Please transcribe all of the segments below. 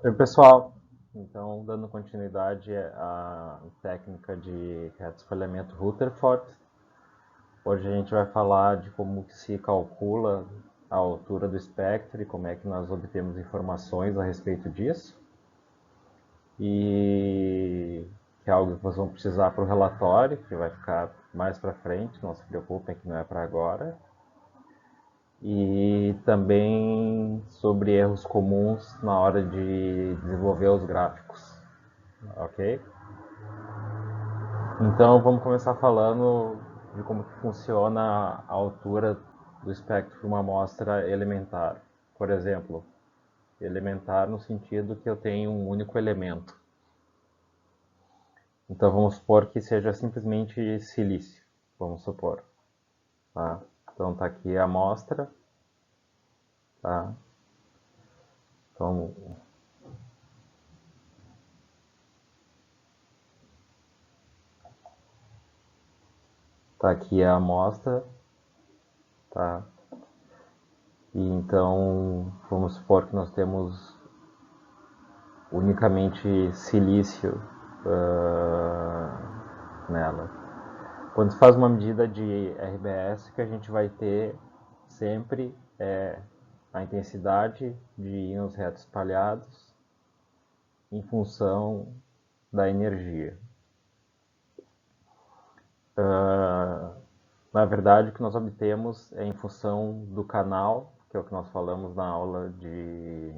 Oi, pessoal. Então, dando continuidade à técnica de reto espalhamento Rutherford, hoje a gente vai falar de como que se calcula a altura do espectro e como é que nós obtemos informações a respeito disso. E que é algo que vocês vão precisar para o relatório, que vai ficar mais para frente, não se preocupem que não é para agora. E também sobre erros comuns na hora de desenvolver os gráficos, ok? Então vamos começar falando de como que funciona a altura do espectro de uma amostra elementar. Por exemplo, elementar no sentido que eu tenho um único elemento. Então vamos supor que seja simplesmente silício, vamos supor. Tá? Então está aqui a amostra. Tá? Então, está aqui a amostra. Tá? E então vamos supor que nós temos unicamente silício nela. Quando se faz uma medida de RBS, que a gente vai ter sempre a intensidade de íons retos espalhados em função da energia. Na verdade, o que nós obtemos é em função do canal, que é o que nós falamos na aula de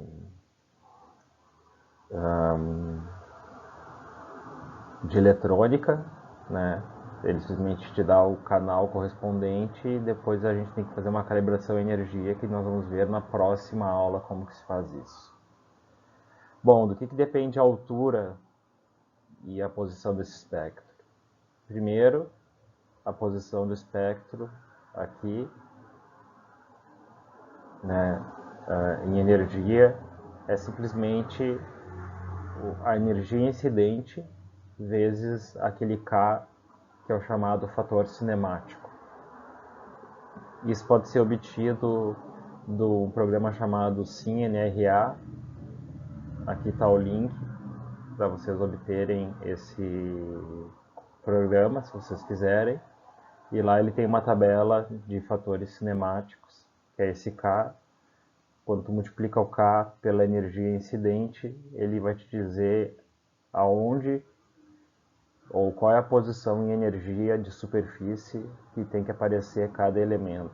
eletrônica, né? Ele simplesmente te dá o canal correspondente e depois a gente tem que fazer uma calibração energia que nós vamos ver na próxima aula como que se faz isso. Bom, do que depende a altura e a posição desse espectro? Primeiro, a posição do espectro aqui, né, em energia, é simplesmente a energia incidente vezes aquele K, que é o chamado fator cinemático. Isso pode ser obtido do programa chamado SimNRA. Aqui está o link para vocês obterem esse programa, se vocês quiserem. E lá ele tem uma tabela de fatores cinemáticos, que é esse K. Quando tu multiplica o K pela energia incidente, ele vai te dizer aonde ou qual é a posição em energia de superfície que tem que aparecer cada elemento.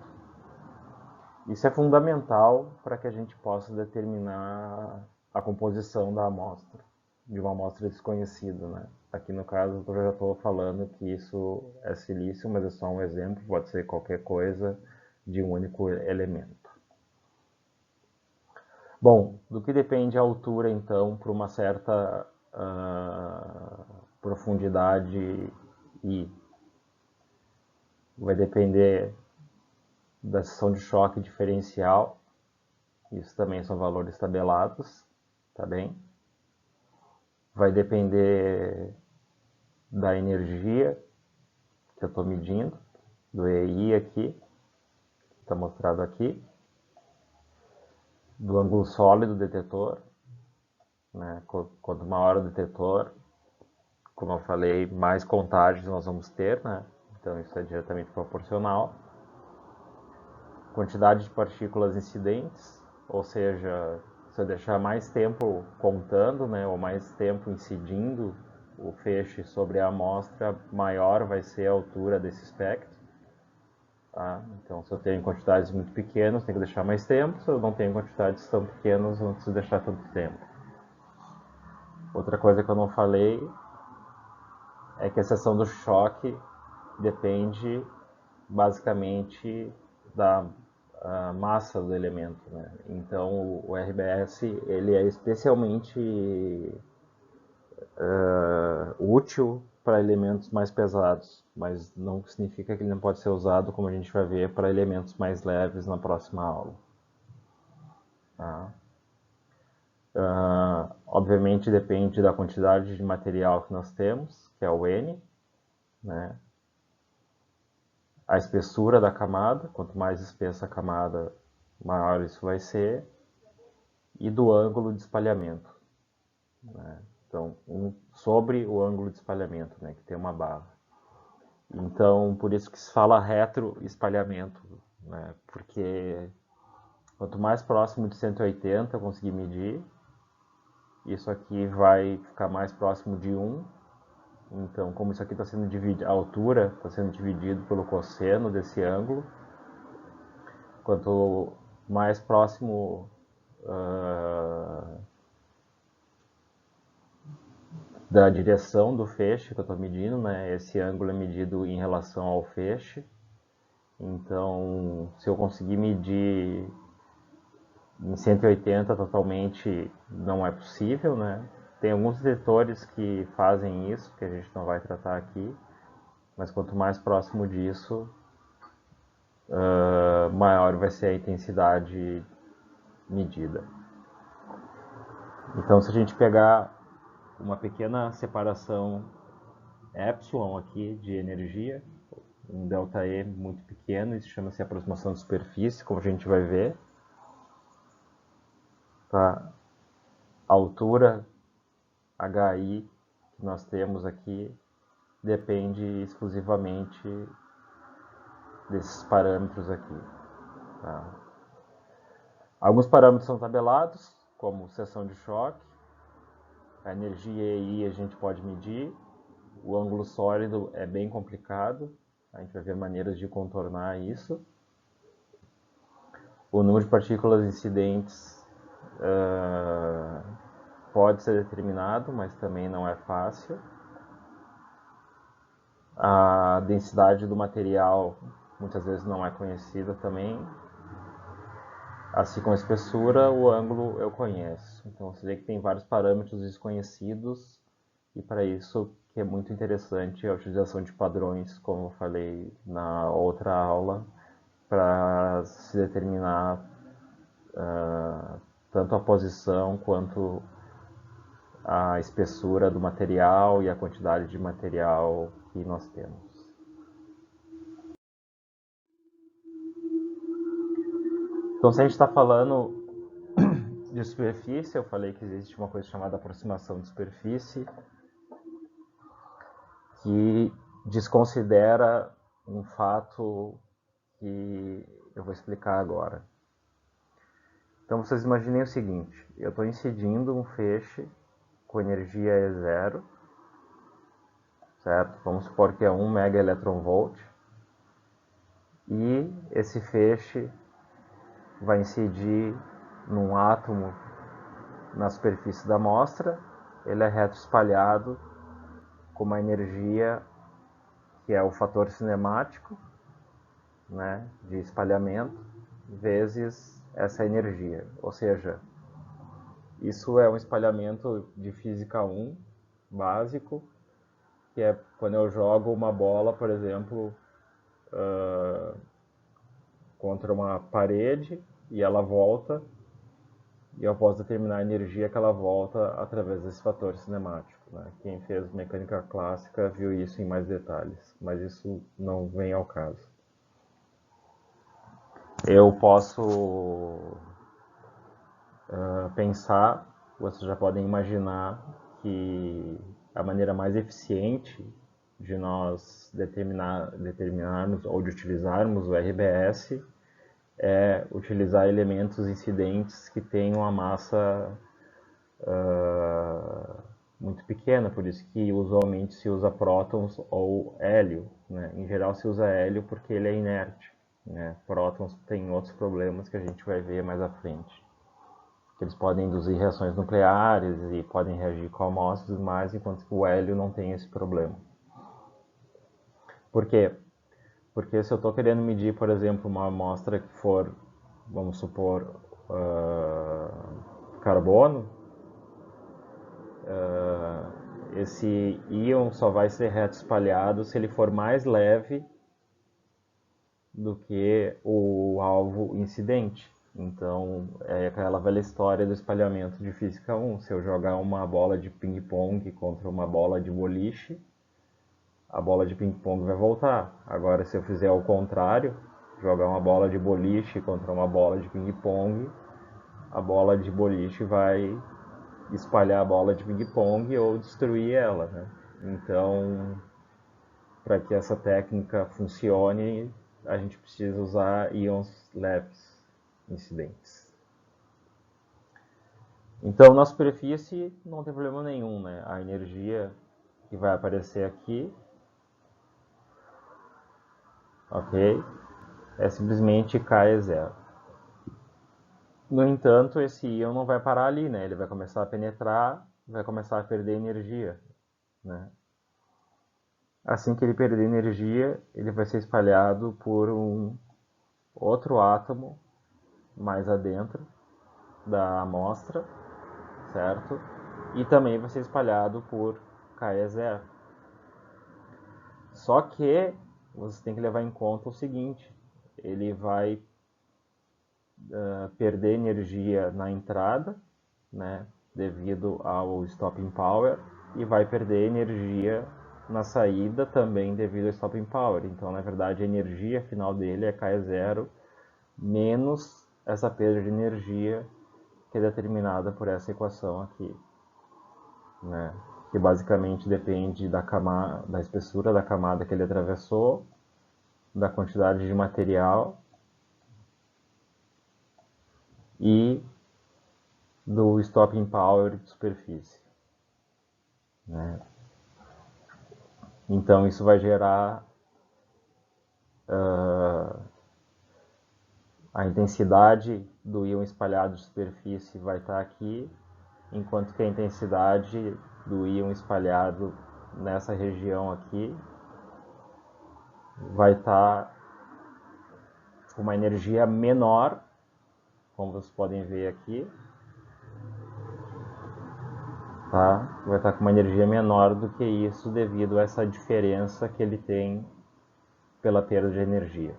Isso é fundamental para que a gente possa determinar a composição da amostra, de uma amostra desconhecida, né? Aqui no caso eu já estou falando que isso é silício, mas é só um exemplo, pode ser qualquer coisa de um único elemento. Bom, do que depende a altura então para uma certa profundidade I? Vai depender da seção de choque diferencial, isso também são valores tabelados, tá bem? Vai depender da energia que eu estou medindo, do EI aqui, está mostrado aqui, do ângulo sólido do detetor, né? Quanto maior o detetor, como eu falei, mais contágios nós vamos ter, né? Então isso é diretamente proporcional. Quantidade de partículas incidentes, ou seja, se eu deixar mais tempo contando, né, ou mais tempo incidindo o feixe sobre a amostra, maior vai ser a altura desse espectro. Tá? Então, se eu tenho quantidades muito pequenas, tenho que deixar mais tempo. Se eu não tenho quantidades tão pequenas, não preciso deixar tanto tempo. Outra coisa que eu não falei é que a seção do choque depende basicamente da massa do elemento, né? Então o RBS ele é especialmente útil para elementos mais pesados, mas não significa que ele não pode ser usado, como a gente vai ver, para elementos mais leves na próxima aula. Tá? Obviamente depende da quantidade de material que nós temos, que é o N, né? A espessura da camada, quanto mais espessa a camada, maior isso vai ser, e do ângulo de espalhamento. né? Então, sobre o ângulo de espalhamento, né, que tem uma barra. Então, por isso que se fala retroespalhamento, né, porque quanto mais próximo de 180 eu conseguir medir, isso aqui vai ficar mais próximo de 1. Então, como isso aqui está sendo dividido, a altura está sendo dividido pelo cosseno desse ângulo, quanto mais próximo da direção do feixe que eu estou medindo, né? Esse ângulo é medido em relação ao feixe. Então, se eu conseguir medir em 180 totalmente, não é possível, né? Tem alguns detectores que fazem isso, que a gente não vai tratar aqui, mas quanto mais próximo disso, maior vai ser a intensidade medida. Então, se a gente pegar uma pequena separação epsilon aqui de energia, um ΔE muito pequeno, isso chama-se aproximação de superfície, como a gente vai ver. Tá? A altura HI que nós temos aqui depende exclusivamente desses parâmetros aqui. Tá? Alguns parâmetros são tabelados, como seção de choque. A energia EI a gente pode medir. O ângulo sólido é bem complicado. A gente vai ver maneiras de contornar isso. O número de partículas incidentes pode ser determinado, mas também não é fácil. A densidade do material muitas vezes não é conhecida também. Assim como a espessura, o ângulo eu conheço. Então você vê que tem vários parâmetros desconhecidos e para isso que é muito interessante a utilização de padrões, como eu falei na outra aula, para se determinar tanto a posição quanto a espessura do material e a quantidade de material que nós temos. Então, se a gente está falando de superfície, eu falei que existe uma coisa chamada aproximação de superfície, que desconsidera um fato que eu vou explicar agora. Então, vocês imaginem o seguinte: eu estou incidindo um feixe com energia E0, certo? Vamos supor que é 1 megaelectronvolt, e esse feixe vai incidir num átomo na superfície da amostra, ele é retroespalhado com uma energia que é o fator cinemático, né, de espalhamento, vezes essa energia. Ou seja, isso é um espalhamento de física 1 básico, que é quando eu jogo uma bola, por exemplo, contra uma parede e ela volta, e eu posso determinar a energia que ela volta através desse fator cinemático. Né? Quem fez mecânica clássica viu isso em mais detalhes, mas isso não vem ao caso. Eu posso pensar, vocês já podem imaginar que a maneira mais eficiente de nós determinarmos ou de utilizarmos o RBS é utilizar elementos incidentes que tenham a massa muito pequena, por isso que usualmente se usa prótons ou hélio. Né? Em geral se usa hélio porque ele é inerte. Né? Prótons têm outros problemas que a gente vai ver mais à frente. Eles podem induzir reações nucleares e podem reagir com amostras, mas enquanto que o hélio não tem esse problema. Por quê? Porque se eu estou querendo medir, por exemplo, uma amostra que for, vamos supor, carbono, esse íon só vai ser retroespalhado se ele for mais leve do que o alvo incidente. Então, é aquela velha história do espalhamento de física 1. Se eu jogar uma bola de ping-pong contra uma bola de boliche, a bola de ping-pong vai voltar. Agora, se eu fizer o contrário, jogar uma bola de boliche contra uma bola de ping-pong, a bola de boliche vai espalhar a bola de ping-pong ou destruir ela, né? Então, para que essa técnica funcione, a gente precisa usar íons leves incidentes. Então, na superfície não tem problema nenhum, né? A energia que vai aparecer aqui, ok? É simplesmente K é zero. No entanto, esse íon não vai parar ali, né? Ele vai começar a penetrar, vai começar a perder energia, né? Assim que ele perder energia, ele vai ser espalhado por um outro átomo mais adentro da amostra, certo? E também vai ser espalhado por K0. Só que você tem que levar em conta o seguinte: ele vai perder energia na entrada, né, devido ao stopping power, e vai perder energia na saída também devido ao stopping power. Então, na verdade, a energia final dele é K0 menos essa perda de energia que é determinada por essa equação aqui, né? Que basicamente depende da espessura da camada que ele atravessou, da quantidade de material e do stopping power de superfície, né? Então isso vai gerar a intensidade do íon espalhado de superfície vai estar aqui, enquanto que a intensidade do íon espalhado nessa região aqui vai estar com uma energia menor, como vocês podem ver aqui, tá? Vai estar com uma energia menor do que isso devido a essa diferença que ele tem pela perda de energia.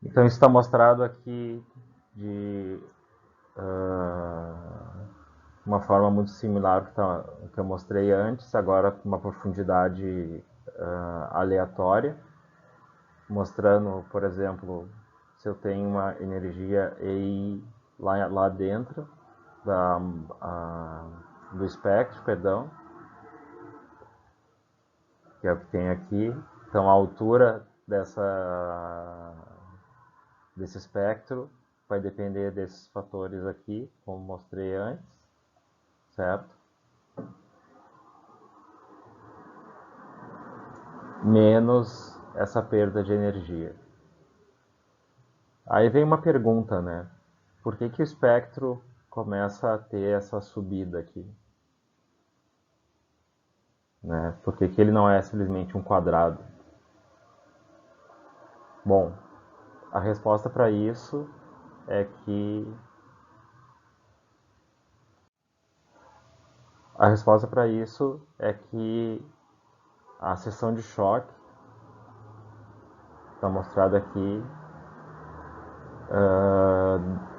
Então isso está mostrado aqui de uma forma muito similar ao que eu mostrei antes, agora com uma profundidade aleatória, mostrando, por exemplo, se eu tenho uma energia EI lá dentro do espectro, perdão, que é o que tem aqui. Então a altura desse espectro vai depender desses fatores aqui, como mostrei antes, certo? Menos essa perda de energia. Aí vem uma pergunta, né? Por que o espectro começa a ter essa subida aqui? Né? Por que ele não é simplesmente um quadrado? Bom, a resposta para isso é que a seção de choque está mostrada aqui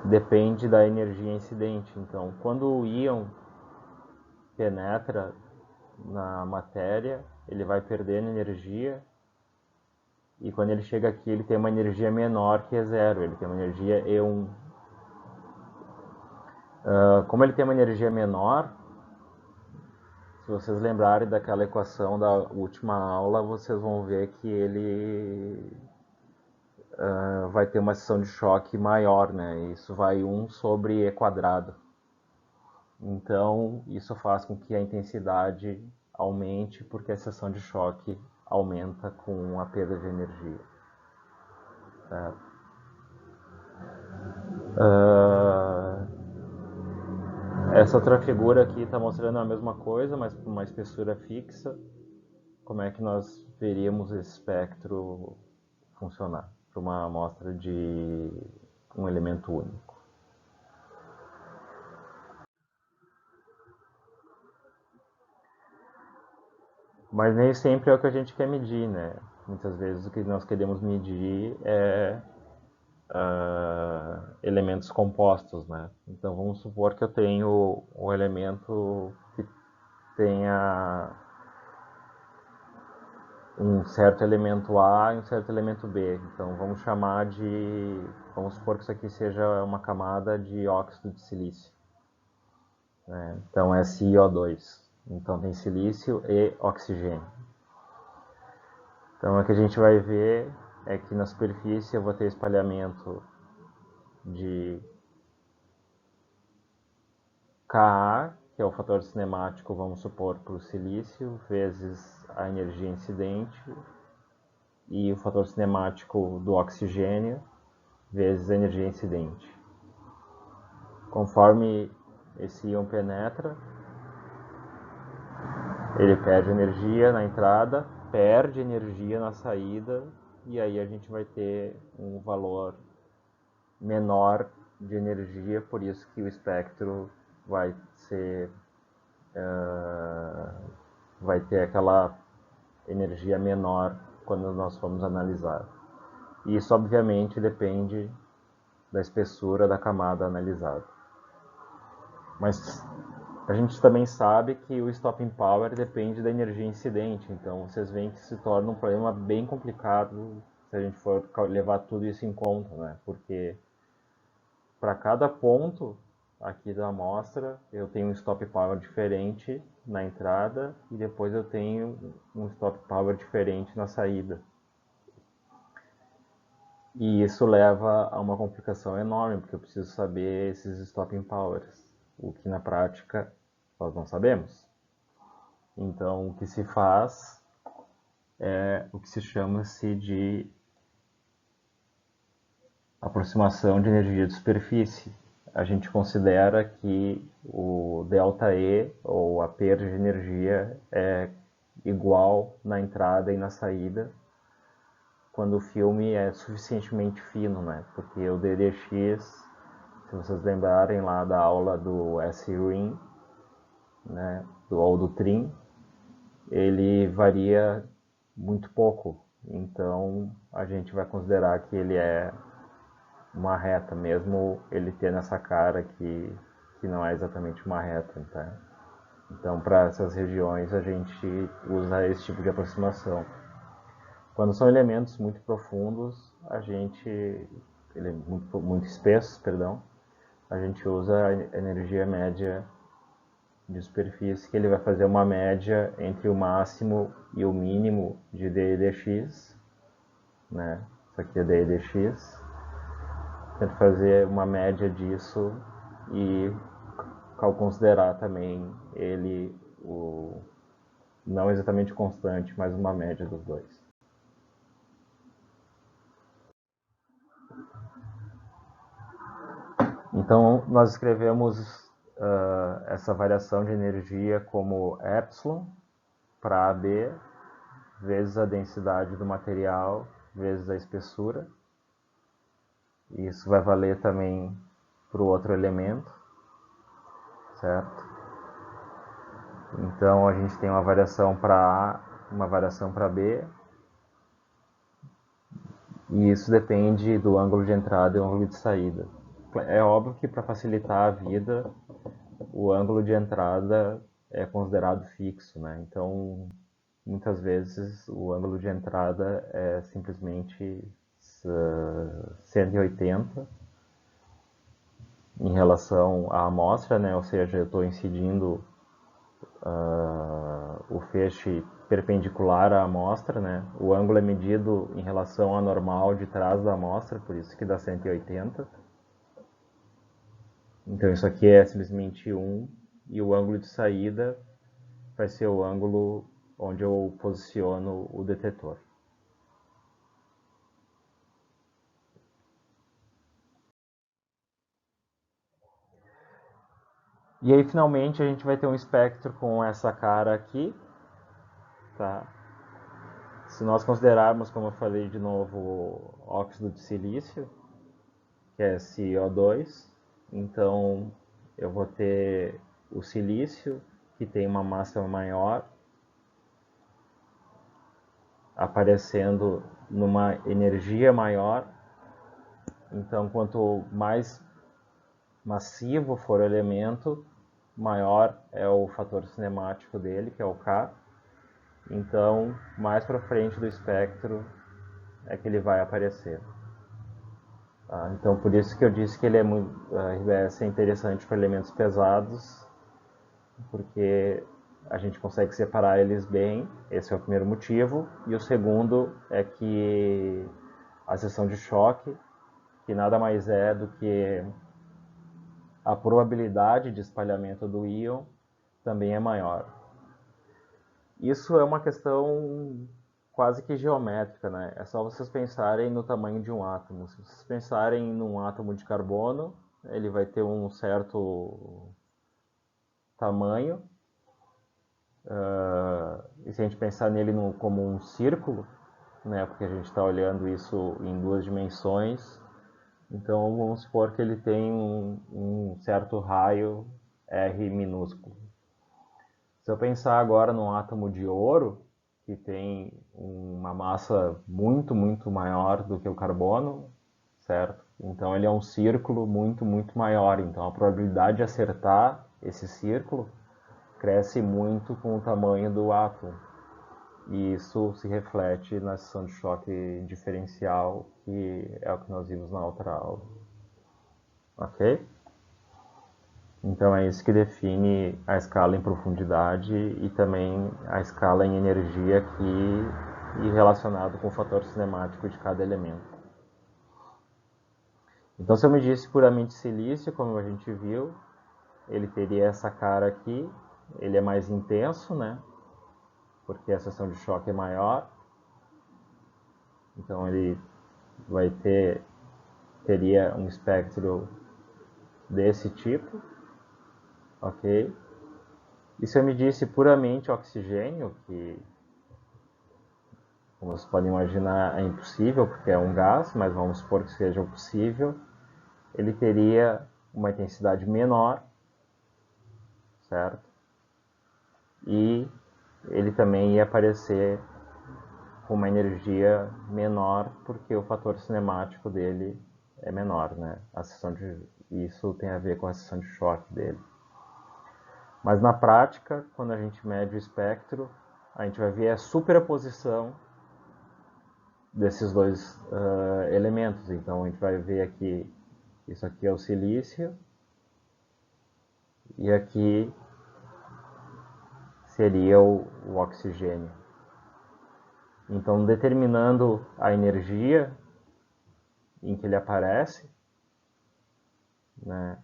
depende da energia incidente. Então, quando o íon penetra na matéria, ele vai perdendo energia, e quando ele chega aqui ele tem uma energia menor que E0, ele tem uma energia E1. Como ele tem uma energia menor, se vocês lembrarem daquela equação da última aula, vocês vão ver que ele vai ter uma seção de choque maior, né? Isso vai 1 sobre E quadrado. Então, isso faz com que a intensidade aumente, porque a seção de choque aumenta com a perda de energia. Certo? Essa outra figura aqui está mostrando a mesma coisa, mas com uma espessura fixa. Como é que nós veríamos esse espectro funcionar para uma amostra de um elemento único? Mas nem sempre é o que a gente quer medir, né? Muitas vezes o que nós queremos medir é elementos compostos, né? Então vamos supor que eu tenho um elemento que tenha um certo elemento A e um certo elemento B. Então vamos chamar de, vamos supor que isso aqui seja uma camada de óxido de silício, né? Então é SiO2. Então tem silício e oxigênio. Então o que a gente vai ver é que na superfície eu vou ter espalhamento de Ka, que é o fator cinemático, vamos supor, para o silício, vezes a energia incidente, e o fator cinemático do oxigênio, vezes a energia incidente. Conforme esse íon penetra, ele perde energia na entrada, perde energia na saída, e aí a gente vai ter um valor menor de energia, por isso que o espectro vai ser vai ter aquela energia menor quando nós formos analisar. E isso obviamente depende da espessura da camada analisada. Mas a gente também sabe que o stopping power depende da energia incidente, então vocês veem que se torna um problema bem complicado se a gente for levar tudo isso em conta, né? Porque para cada ponto aqui da amostra eu tenho um stop power diferente na entrada e depois eu tenho um stop power diferente na saída. E isso leva a uma complicação enorme, porque eu preciso saber esses stopping powers, o que na prática nós não sabemos. Então, o que se faz é o que se chama-se de aproximação de energia de superfície. A gente considera que o ΔE, ou a perda de energia, é igual na entrada e na saída, quando o filme é suficientemente fino, né? Porque o DDX, se vocês lembrarem lá da aula do S-Ring, né? Ou do TRIN, ele varia muito pouco. Então a gente vai considerar que ele é uma reta, mesmo ele tendo essa cara que não é exatamente uma reta. Tá? Então para essas regiões a gente usa esse tipo de aproximação. Quando são elementos muito profundos, muito espessos, perdão, a gente usa a energia média de superfície, que ele vai fazer uma média entre o máximo e o mínimo de dEdx, né? Isso aqui é dEdx. Tenta fazer uma média disso e considerar também ele não exatamente constante, mas uma média dos dois. Então, nós escrevemos essa variação de energia como epsilon para AB, vezes a densidade do material, vezes a espessura. Isso vai valer também para o outro elemento, certo? Então, a gente tem uma variação para A, uma variação para B, e isso depende do ângulo de entrada e do ângulo de saída. É óbvio que para facilitar a vida, o ângulo de entrada é considerado fixo, né? Então, muitas vezes o ângulo de entrada é simplesmente 180 em relação à amostra, né? Ou seja, eu estou incidindo o feixe perpendicular à amostra, né? O ângulo é medido em relação à normal de trás da amostra, por isso que dá 180. Então isso aqui é simplesmente 1, e o ângulo de saída vai ser o ângulo onde eu posiciono o detetor. E aí finalmente a gente vai ter um espectro com essa cara aqui, tá? Se nós considerarmos, como eu falei de novo, óxido de silício, que é SiO2, então eu vou ter o silício, que tem uma massa maior, aparecendo numa energia maior. Então, quanto mais massivo for o elemento, maior é o fator cinemático dele, que é o K. Então, mais para frente do espectro é que ele vai aparecer. Tá? Então, por isso que eu disse que ele a RBS é interessante para elementos pesados, porque a gente consegue separar eles bem, esse é o primeiro motivo. E o segundo é que a seção de choque, que nada mais é do que a probabilidade de espalhamento do íon, também é maior. Isso é uma questão quase que geométrica, né? É só vocês pensarem no tamanho de um átomo. Se vocês pensarem num átomo de carbono, ele vai ter um certo tamanho. E se a gente pensar nele como um círculo, né? Porque a gente está olhando isso em duas dimensões, então vamos supor que ele tem um certo raio R minúsculo. Se eu pensar agora num átomo de ouro, que tem uma massa muito, muito maior do que o carbono, certo? Então ele é um círculo muito, muito maior. Então a probabilidade de acertar esse círculo cresce muito com o tamanho do átomo. E isso se reflete na seção de choque diferencial, que é o que nós vimos na outra aula. Ok? Então é isso que define a escala em profundidade e também a escala em energia e relacionado com o fator cinemático de cada elemento. Então se eu medisse puramente silício, como a gente viu, ele teria essa cara aqui, ele é mais intenso, né? Porque a seção de choque é maior. Então ele teria um espectro desse tipo, ok? E se eu medisse puramente oxigênio, que, como vocês podem imaginar, é impossível, porque é um gás, mas vamos supor que seja possível, ele teria uma intensidade menor, certo? E ele também ia aparecer com uma energia menor, porque o fator cinemático dele é menor, né? Isso tem a ver com a seção de choque dele. Mas na prática, quando a gente mede o espectro, a gente vai ver a superposição desses dois elementos. Então a gente vai ver aqui, isso aqui é o silício, e aqui seria o oxigênio. Então, determinando a energia em que ele aparece, né?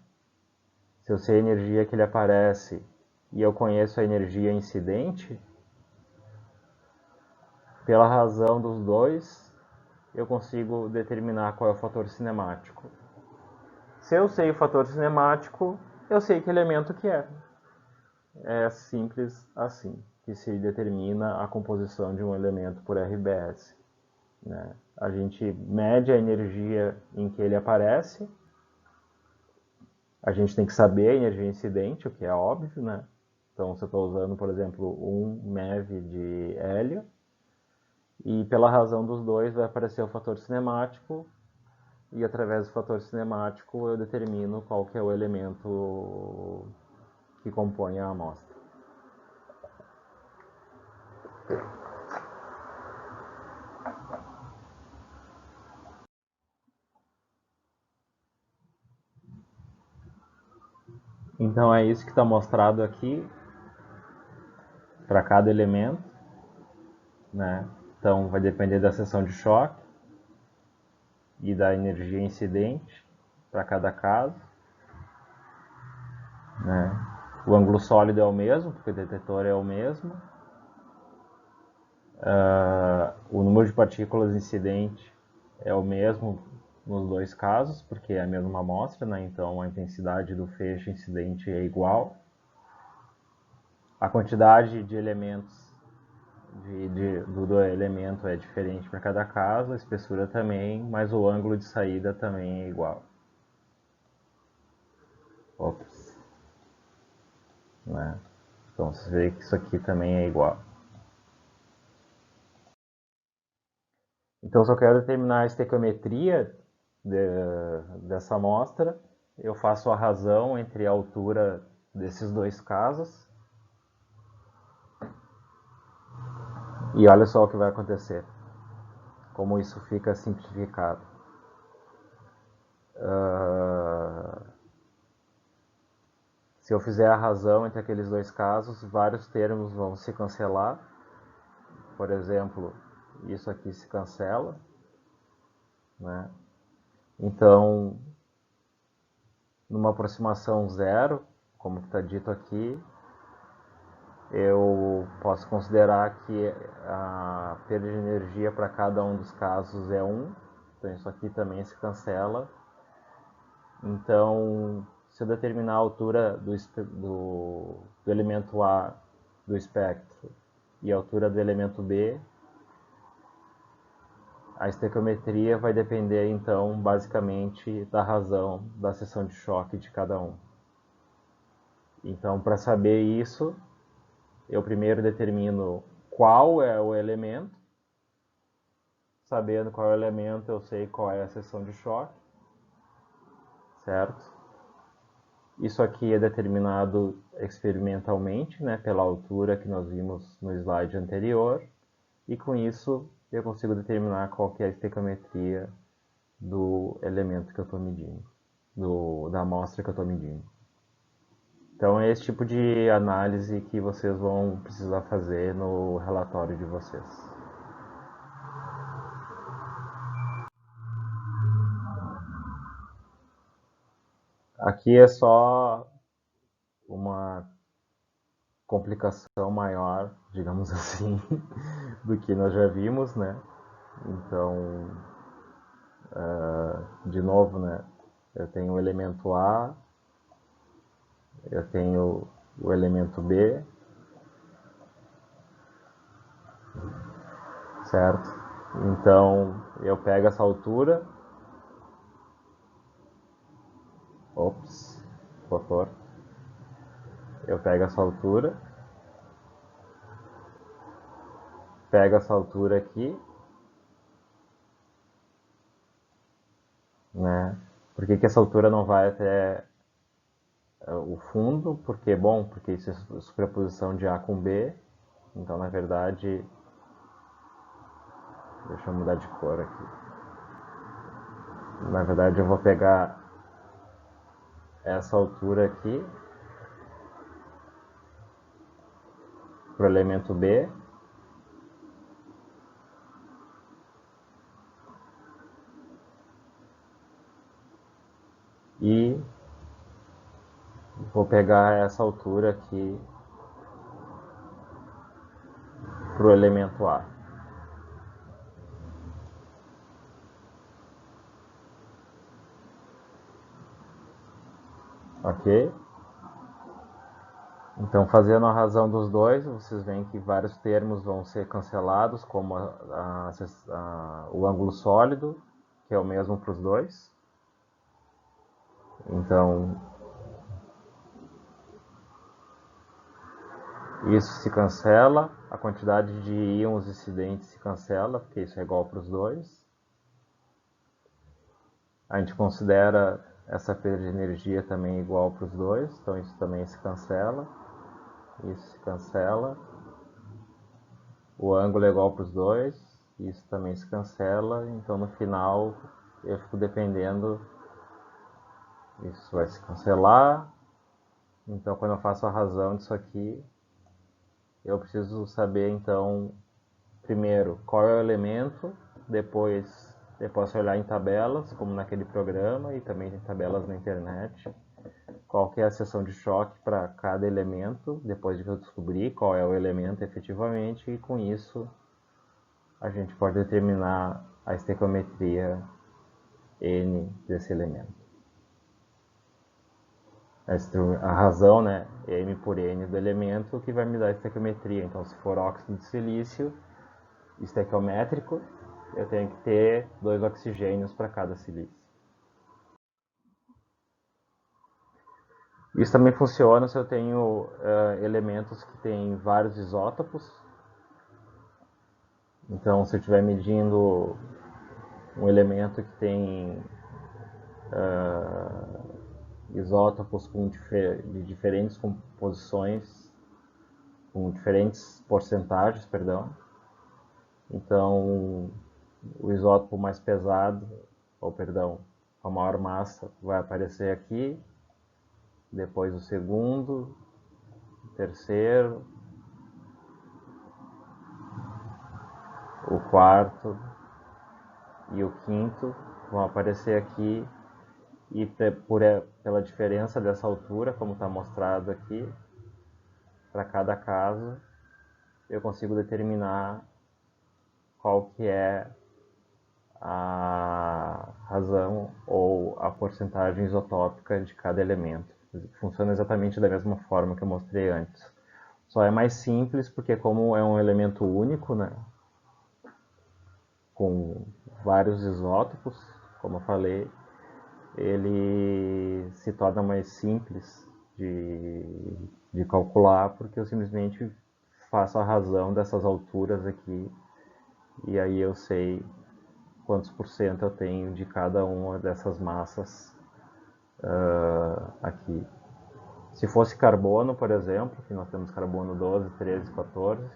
Se eu sei a energia que ele aparece e eu conheço a energia incidente, pela razão dos dois, eu consigo determinar qual é o fator cinemático. Se eu sei o fator cinemático, eu sei que elemento que é. É simples assim que se determina a composição de um elemento por RBS. Né? A gente mede a energia em que ele aparece, a gente tem que saber a energia incidente, o que é óbvio, né? Então, se eu estou usando, por exemplo, 1 MeV de hélio, e pela razão dos dois vai aparecer o fator cinemático, e através do fator cinemático eu determino qual que é o elemento que compõe a amostra. Então é isso que está mostrado aqui para cada elemento, né? Então vai depender da seção de choque e da energia incidente para cada caso, né? O ângulo sólido é o mesmo, porque o detetor é o mesmo. O número de partículas incidente é o mesmo nos dois casos, porque é a mesma amostra, né? Então a intensidade do feixe incidente é igual. A quantidade de elementos do elemento é diferente para cada caso, a espessura também, mas o ângulo de saída também é igual. Ops. Né? Então você vê que isso aqui também é igual. Então, se eu quero determinar a estequiometria dessa amostra, eu faço a razão entre a altura desses dois casos. E olha só o que vai acontecer, como isso fica simplificado. Se eu fizer a razão entre aqueles dois casos, vários termos vão se cancelar. Por exemplo, isso aqui se cancela, né? Então, numa aproximação zero, como está dito aqui, eu posso considerar que a perda de energia para cada um dos casos é 1. Então, isso aqui também se cancela. Então, se eu determinar a altura do elemento A do espectro e a altura do elemento B, a estequiometria vai depender, então, basicamente, da razão da seção de choque de cada um. Então, para saber isso, eu primeiro determino qual é o elemento. Sabendo qual é o elemento, eu sei qual é a seção de choque, certo? Isso aqui é determinado experimentalmente, né, pela altura que nós vimos no slide anterior, e com isso eu consigo determinar qual que é a estequiometria do elemento que eu estou medindo, da amostra que eu estou medindo. Então é esse tipo de análise que vocês vão precisar fazer no relatório de vocês. Aqui é só uma complicação maior, digamos assim, do que nós já vimos, né? Então, de novo, né? Eu tenho o elemento A, eu tenho o elemento B, certo? Então, eu pego essa altura. Ops, por favor. Eu pego essa altura. Pego essa altura aqui, né? Por que essa altura não vai até o fundo? Porque, bom, porque isso é superposição de A com B. Então, na verdade, deixa eu mudar de cor aqui. Na verdade, eu vou pegar essa altura aqui para o elemento B. E vou pegar essa altura aqui para o elemento A. Ok? Então, fazendo a razão dos dois, vocês veem que vários termos vão ser cancelados, como o ângulo sólido, que é o mesmo para os dois. Então, isso se cancela, a quantidade de íons incidentes se cancela, porque isso é igual para os dois. A gente considera essa perda de energia também igual para os dois, então isso também se cancela. Isso se cancela. O ângulo é igual para os dois, isso também se cancela. Então no final eu fico dependendo, isso vai se cancelar. Então quando eu faço a razão disso aqui, eu preciso saber então, primeiro, qual é o elemento, depois eu posso olhar em tabelas, como naquele programa, e também tem tabelas na internet, qual que é a seção de choque para cada elemento, depois de que eu descobrir qual é o elemento efetivamente, e com isso a gente pode determinar a estequiometria N desse elemento. A razão, né, M por N do elemento, que vai me dar a estequiometria. Então, se for óxido de silício estequiométrico, eu tenho que ter 2 oxigênios para cada silício. Isso também funciona se eu tenho elementos que têm vários isótopos. Então, se eu estiver medindo um elemento que tem isótopos de diferentes composições, com diferentes porcentagens, perdão, Então, o isótopo mais pesado, ou perdão, com a maior massa vai aparecer aqui, depois o segundo, o terceiro, o quarto e o quinto vão aparecer aqui, e pela diferença dessa altura, como está mostrado aqui, para cada caso, eu consigo determinar qual que é a razão ou a porcentagem isotópica de cada elemento. Funciona exatamente da mesma forma que eu mostrei antes. Só é mais simples porque como é um elemento único, né, com vários isótopos, como eu falei, ele se torna mais simples de calcular porque eu simplesmente faço a razão dessas alturas aqui e aí eu sei quantos por cento eu tenho de cada uma dessas massas aqui. Se fosse carbono, por exemplo, que nós temos carbono 12, 13, 14,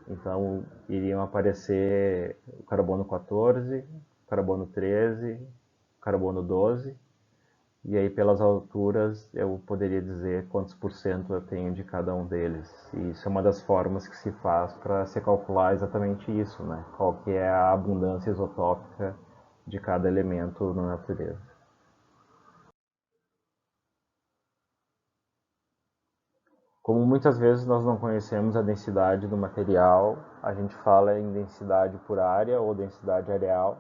então iriam aparecer o carbono 14, carbono 13, carbono 12, e aí pelas alturas eu poderia dizer quantos por cento eu tenho de cada um deles. E isso é uma das formas que se faz para se calcular exatamente isso, né? Qual que é a abundância isotópica de cada elemento na natureza. Como muitas vezes nós não conhecemos a densidade do material, a gente fala em densidade por área ou densidade areal,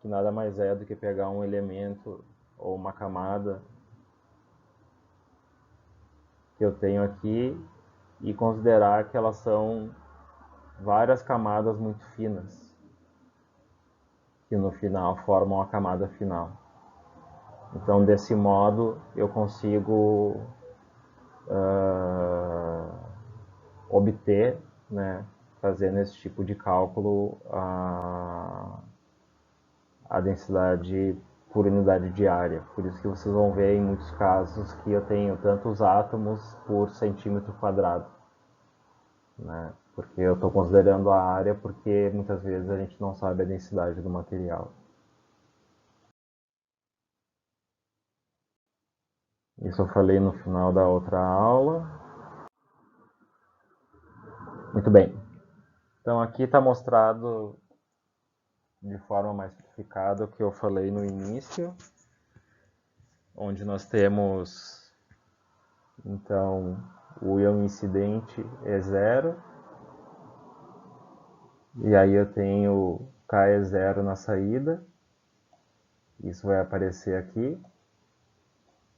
que nada mais é do que pegar um elemento ou uma camada que eu tenho aqui e considerar que elas são várias camadas muito finas, que no final formam a camada final. Então, desse modo, eu consigo obter, né, fazendo esse tipo de cálculo, a densidade por unidade de área. Por isso que vocês vão ver em muitos casos que eu tenho tantos átomos por centímetro quadrado, né? Porque eu estou considerando a área porque muitas vezes a gente não sabe a densidade do material. Isso eu falei no final da outra aula. Muito bem. Então aqui está mostrado de forma mais simplificada o que eu falei no início, onde nós temos então o íon incidente é zero, e aí eu tenho K é zero na saída, isso vai aparecer aqui,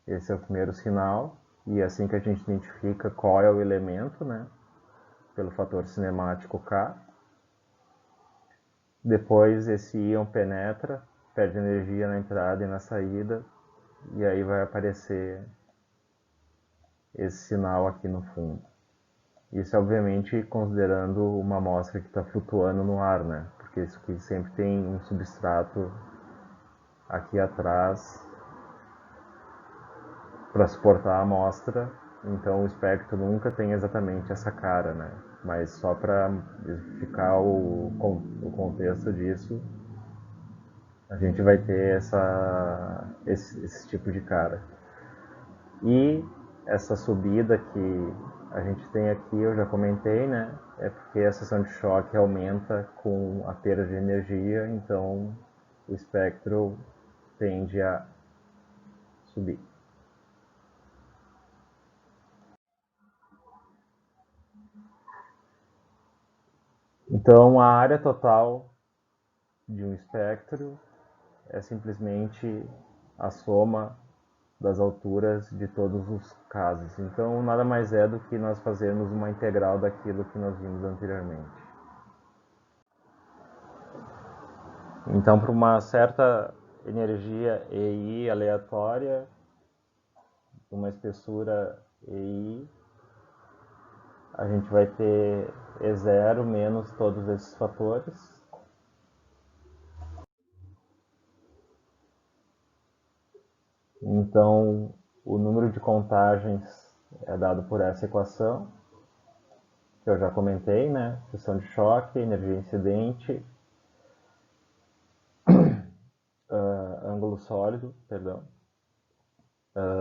esse é o primeiro sinal, e é assim que a gente identifica qual é o elemento, né, pelo fator cinemático K. Depois esse íon penetra, perde energia na entrada e na saída, e aí vai aparecer esse sinal aqui no fundo. Isso obviamente considerando uma amostra que está flutuando no ar, né? Porque isso aqui sempre tem um substrato aqui atrás para suportar a amostra, então o espectro nunca tem exatamente essa cara, né? Mas só para explicar o contexto disso, a gente vai ter esse tipo de cara. E essa subida que a gente tem aqui, eu já comentei, né? É porque a seção de choque aumenta com a perda de energia, então o espectro tende a subir. Então a área total de um espectro é simplesmente a soma das alturas de todos os casos. Então nada mais é do que nós fazermos uma integral daquilo que nós vimos anteriormente. Então, para uma certa energia EI aleatória, uma espessura EI, a gente vai ter E0 menos todos esses fatores. Então, o número de contagens é dado por essa equação, que eu já comentei, né? Seção de choque, energia incidente, ângulo sólido, perdão,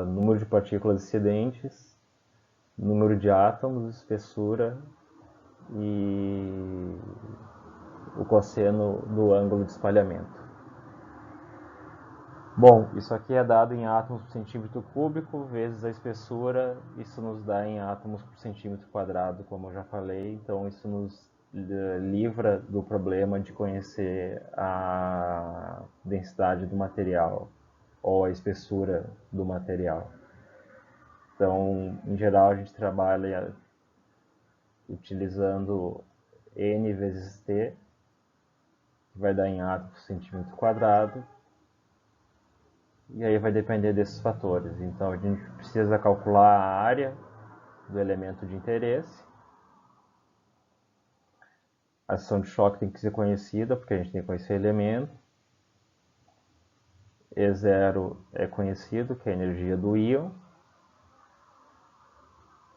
número de partículas incidentes, número de átomos, espessura e o cosseno do ângulo de espalhamento. Bom, isso aqui é dado em átomos por centímetro cúbico vezes a espessura, isso nos dá em átomos por centímetro quadrado, como eu já falei, então isso nos livra do problema de conhecer a densidade do material ou a espessura do material. Então, em geral, a gente trabalha utilizando N vezes T, que vai dar em átomos por centímetro quadrado, e aí vai depender desses fatores. Então a gente precisa calcular a área do elemento de interesse. A seção de choque tem que ser conhecida, porque a gente tem que conhecer o elemento. E0 é conhecido, que é a energia do íon.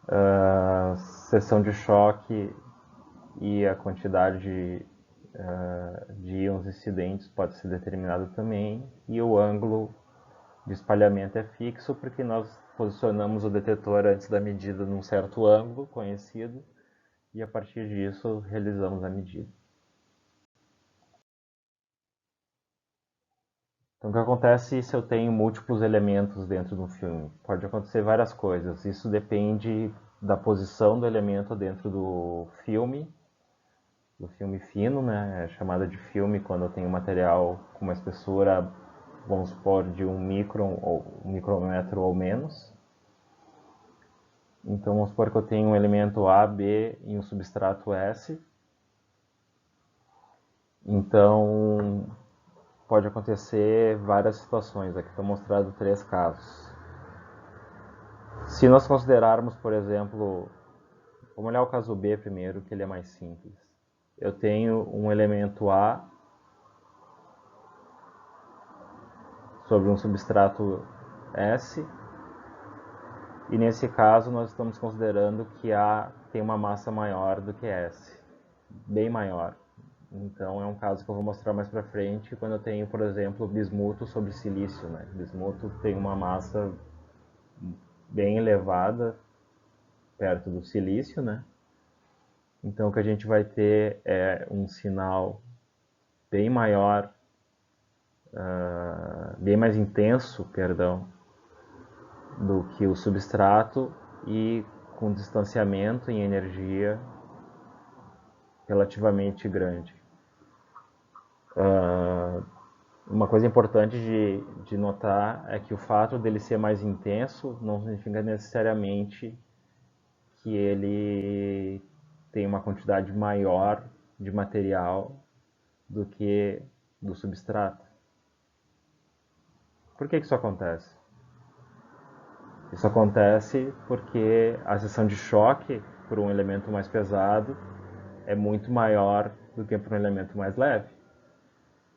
A seção de choque e a quantidade de íons incidentes pode ser determinada também. E o ângulo de espalhamento é fixo, porque nós posicionamos o detetor antes da medida num certo ângulo conhecido, e a partir disso realizamos a medida. Então, o que acontece se eu tenho múltiplos elementos dentro do filme? Pode acontecer várias coisas. Isso depende da posição do elemento dentro do filme fino, né? É chamada de filme quando eu tenho material com uma espessura, vamos supor, de 1 micron ou 1 micrômetro ou menos. Então, vamos supor que eu tenho um elemento A, B e um substrato S. Então, pode acontecer várias situações. Aqui estão mostrados 3 casos. Se nós considerarmos, por exemplo, vamos olhar o caso B primeiro, que ele é mais simples. Eu tenho um elemento A sobre um substrato S, e nesse caso nós estamos considerando que A tem uma massa maior do que S, bem maior. Então é um caso que eu vou mostrar mais para frente, quando eu tenho, por exemplo, bismuto sobre silício, né? Bismuto tem uma massa bem elevada perto do silício, né? Então o que a gente vai ter é um sinal bem maior, bem mais intenso, perdão, do que o substrato e com distanciamento em energia relativamente grande. Uma coisa importante de notar é que o fato dele ser mais intenso não significa necessariamente que ele tem uma quantidade maior de material do que do substrato. Por que isso acontece? Isso acontece porque a seção de choque por um elemento mais pesado é muito maior do que por um elemento mais leve.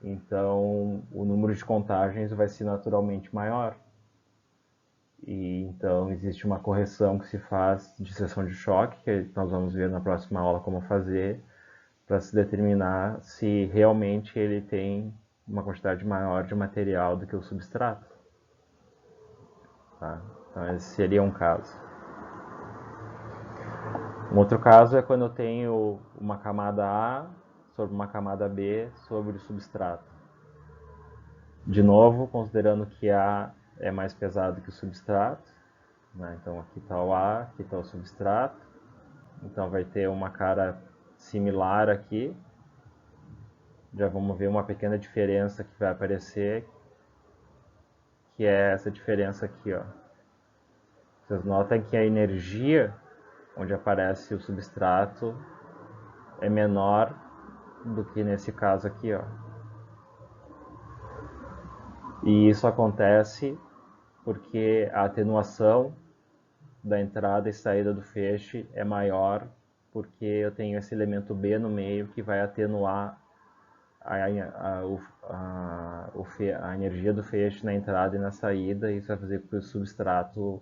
Então, o número de contagens vai ser naturalmente maior. E então existe uma correção que se faz de seção de choque, que nós vamos ver na próxima aula como fazer, para se determinar se realmente ele tem uma quantidade maior de material do que o substrato. Tá? Então esse seria um caso. Um outro caso é quando eu tenho uma camada A sobre uma camada B sobre o substrato. De novo, considerando que A é mais pesado que o substrato, né? Então aqui está o A, aqui está o substrato, então vai ter uma cara similar aqui. Já vamos ver uma pequena diferença que vai aparecer, que é essa diferença aqui, ó. Vocês notam que a energia onde aparece o substrato é menor do que nesse caso aqui, ó. E isso acontece porque a atenuação da entrada e saída do feixe é maior, porque eu tenho esse elemento B no meio que vai atenuar a energia do feixe na entrada e na saída, e isso vai fazer com que o substrato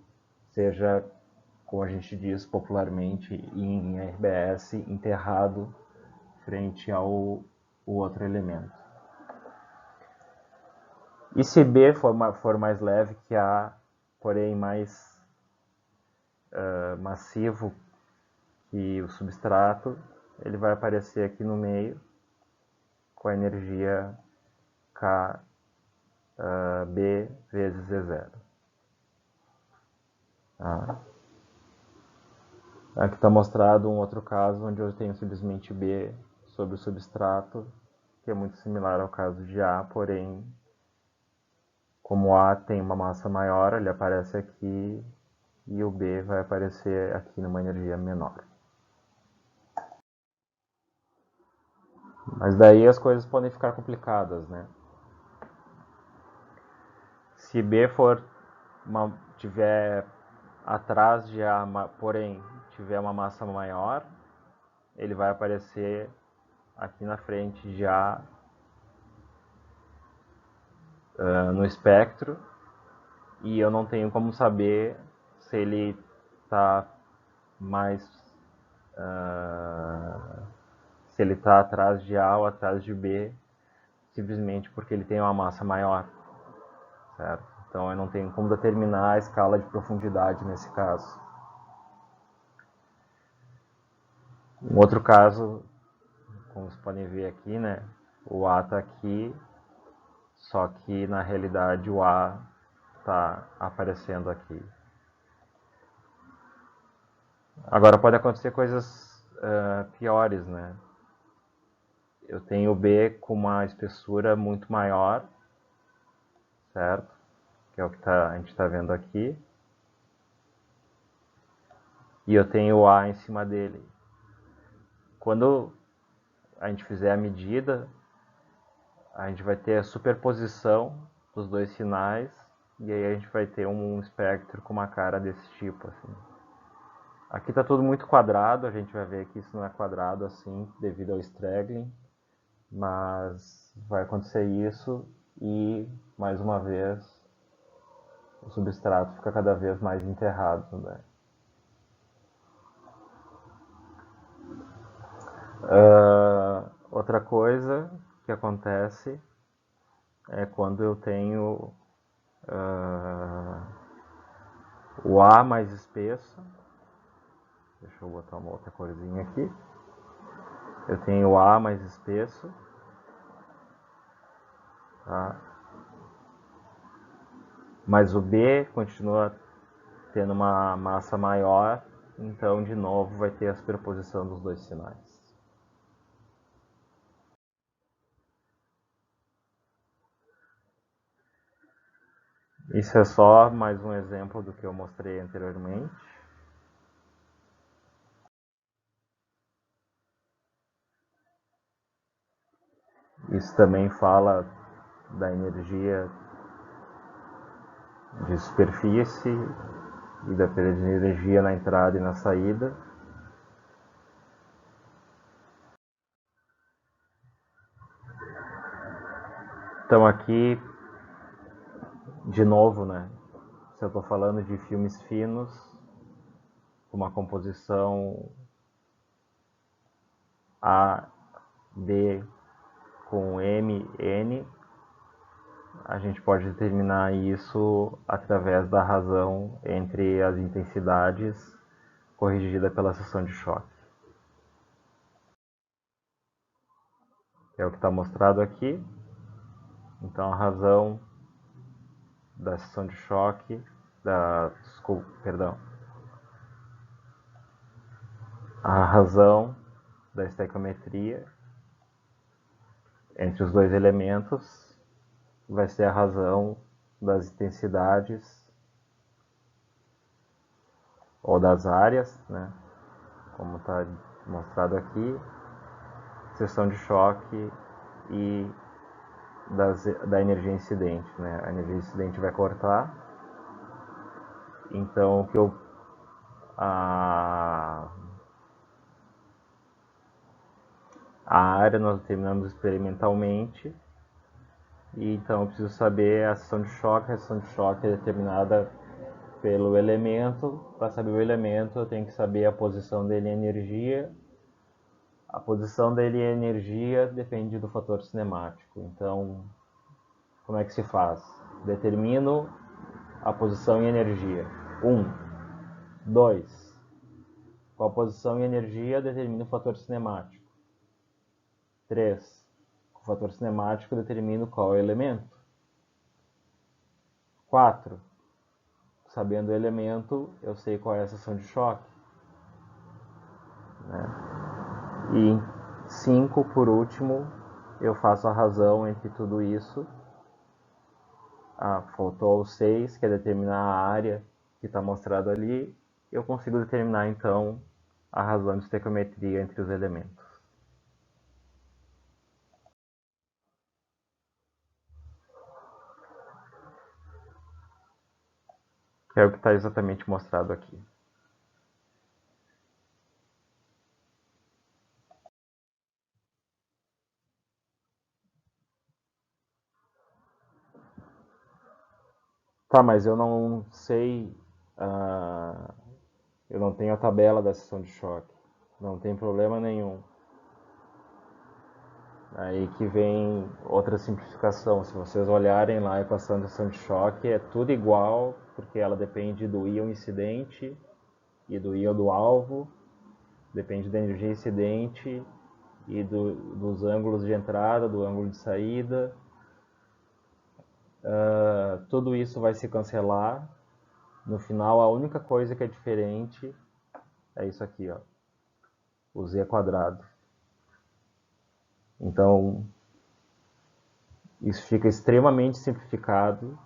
seja como a gente diz popularmente em RBS, enterrado frente ao o outro elemento. E se B for mais leve que A, porém mais massivo que o substrato, ele vai aparecer aqui no meio com a energia KB vezes E0. Tá? Aqui está mostrado um outro caso onde eu tenho simplesmente B sobre o substrato, que é muito similar ao caso de A, porém, como A tem uma massa maior, ele aparece aqui e o B vai aparecer aqui numa energia menor. Mas daí as coisas podem ficar complicadas, né? Se B tiver atrás de A, porém tiver uma massa maior, ele vai aparecer aqui na frente de A no espectro, e eu não tenho como saber se ele está mais se ele está atrás de A ou atrás de B, simplesmente porque ele tem uma massa maior, certo? Então eu não tenho como determinar a escala de profundidade nesse caso. Um outro caso, como vocês podem ver aqui, né, o A está aqui, só que na realidade o A está aparecendo aqui. Agora pode acontecer coisas piores, né? Eu tenho o B com uma espessura muito maior, certo? Que é o que a gente está vendo aqui. E eu tenho o A em cima dele. Quando a gente fizer a medida, a gente vai ter a superposição dos dois sinais, e aí a gente vai ter um espectro com uma cara desse tipo, assim. Aqui está tudo muito quadrado, a gente vai ver que isso não é quadrado assim, devido ao straggling, mas vai acontecer isso e, mais uma vez, o substrato fica cada vez mais enterrado, né? Outra coisa que acontece é quando eu tenho o A mais espesso. Deixa eu botar uma outra corzinha aqui. Eu tenho o A mais espesso, tá? Mas o B continua tendo uma massa maior, então de novo vai ter a superposição dos dois sinais. Isso é só mais um exemplo do que eu mostrei anteriormente. Isso também fala da energia de superfície e da perda de energia na entrada e na saída. Então aqui, de novo, né? Se eu estou falando de filmes finos, com uma composição A, B com M, N, a gente pode determinar isso através da razão entre as intensidades corrigida pela seção de choque. É o que está mostrado aqui. Então a razão da seção de choque, a razão da estequiometria entre os dois elementos vai ser a razão das intensidades ou das áreas, né? Como está mostrado aqui, seção de choque e da energia incidente, né? A energia incidente vai cortar, então o que a área nós determinamos experimentalmente, e então eu preciso saber a seção de choque. A seção de choque é determinada pelo elemento. Para saber o elemento, eu tenho que saber a posição dele em energia. A posição dele em energia depende do fator cinemático. Então, como é que se faz? Determino a posição em energia. 2. Com a posição em energia, determino o fator cinemático. 3. Com o fator cinemático, determino qual é o elemento. 4. Sabendo o elemento, eu sei qual é a seção de choque. Né? E 5, por último, eu faço a razão entre tudo isso. Faltou o 6, que é determinar a área que está mostrado ali. Eu consigo determinar, então, a razão de estequiometria entre os elementos. Que é o que está exatamente mostrado aqui. Tá, mas eu não sei. Eu não tenho a tabela da seção de choque. Não tem problema nenhum. Aí que vem outra simplificação. Se vocês olharem lá a equação da seção de choque, é tudo igual, porque ela depende do íon incidente e do íon do alvo, depende da energia incidente e dos ângulos de entrada, do ângulo de saída. Tudo isso vai se cancelar. No final, a única coisa que é diferente é isso aqui, ó, o z quadrado. Então, isso fica extremamente simplificado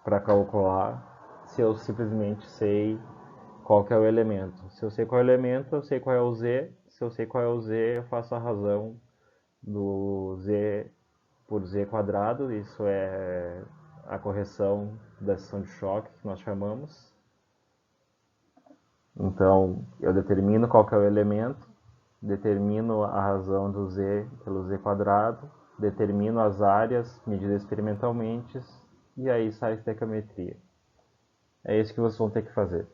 para calcular se eu simplesmente sei qual que é o elemento. Se eu sei qual é o elemento, eu sei qual é o z. Se eu sei qual é o z, eu faço a razão do z por z quadrado. Isso é a correção da seção de choque, que nós chamamos. Então, eu determino qual que é o elemento, determino a razão do z pelo z quadrado, determino as áreas medidas experimentalmente, e aí sai a estequiometria. É isso que vocês vão ter que fazer.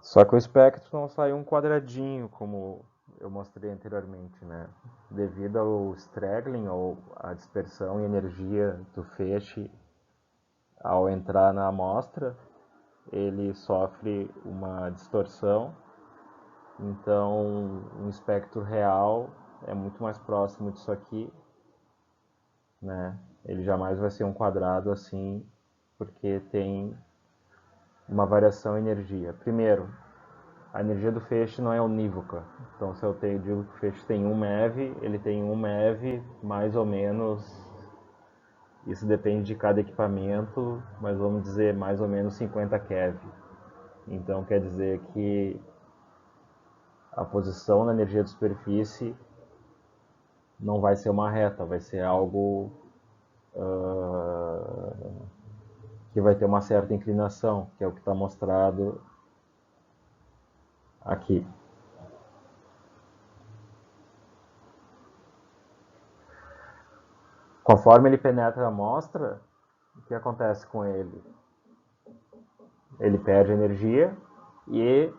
Só que o espectro não sai um quadradinho, como eu mostrei anteriormente, né? Devido ao straggling, ou à dispersão e energia do feixe ao entrar na amostra, ele sofre uma distorção. Então, um espectro real é muito mais próximo disso aqui, né? Ele jamais vai ser um quadrado assim, porque tem uma variação em energia. Primeiro, a energia do feixe não é unívoca. Então, se eu digo que o feixe tem 1 MeV, ele tem 1 MeV mais ou menos. Isso depende de cada equipamento, mas vamos dizer mais ou menos 50 keV. Então, quer dizer que a posição na energia de superfície não vai ser uma reta, vai ser algo que vai ter uma certa inclinação, que é o que está mostrado aqui. Conforme ele penetra a amostra, o que acontece com ele? Ele perde energia e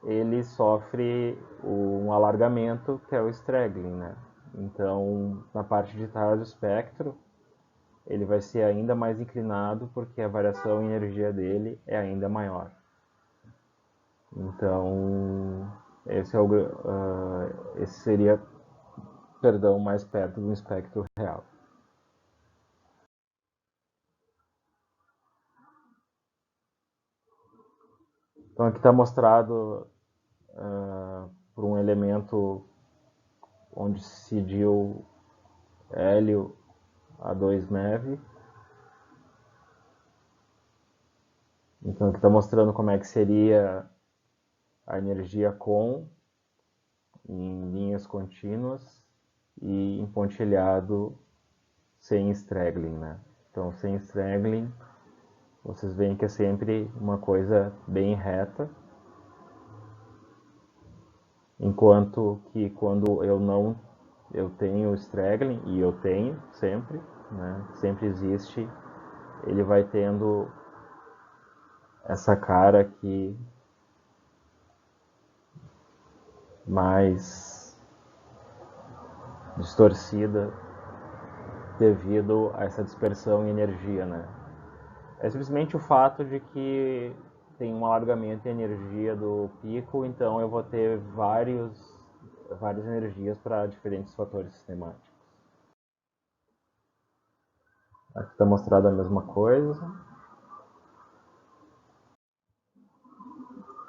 ele sofre um alargamento, que é o straggling, né? Então, na parte de trás do espectro, ele vai ser ainda mais inclinado, porque a variação em energia dele é ainda maior. Então, esse seria, mais perto do espectro real. Então, aqui está mostrado por um elemento onde se decidiu hélio a 2 MeV. Então, aqui está mostrando como é que seria a energia com em linhas contínuas e em pontilhado sem straggling, né? Então, sem straggling, vocês veem que é sempre uma coisa bem reta. Enquanto que quando eu tenho o straggling, e eu tenho sempre, né, sempre existe, ele vai tendo essa cara aqui mais distorcida devido a essa dispersão em energia, né? É simplesmente o fato de que tem um alargamento em energia do pico, então eu vou ter várias energias para diferentes fatores sistemáticos. Aqui está mostrado a mesma coisa.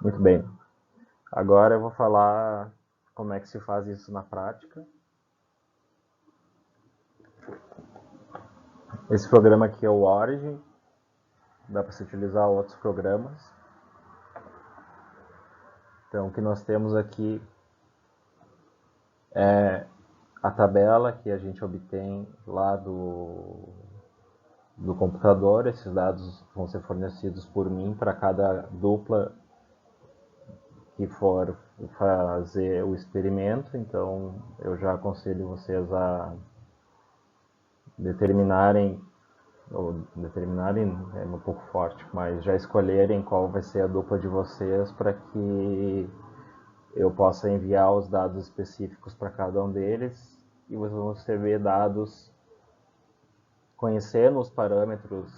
Muito bem. Agora eu vou falar como é que se faz isso na prática. Esse programa aqui é o Origin. Dá para se utilizar outros programas. Então, o que nós temos aqui é a tabela que a gente obtém lá do computador. Esses dados vão ser fornecidos por mim para cada dupla que for fazer o experimento. Então, eu já aconselho vocês a determinarem, ou determinarem é um pouco forte, mas já escolherem qual vai ser a dupla de vocês para que eu possa enviar os dados específicos para cada um deles e vocês vão receber dados conhecendo os parâmetros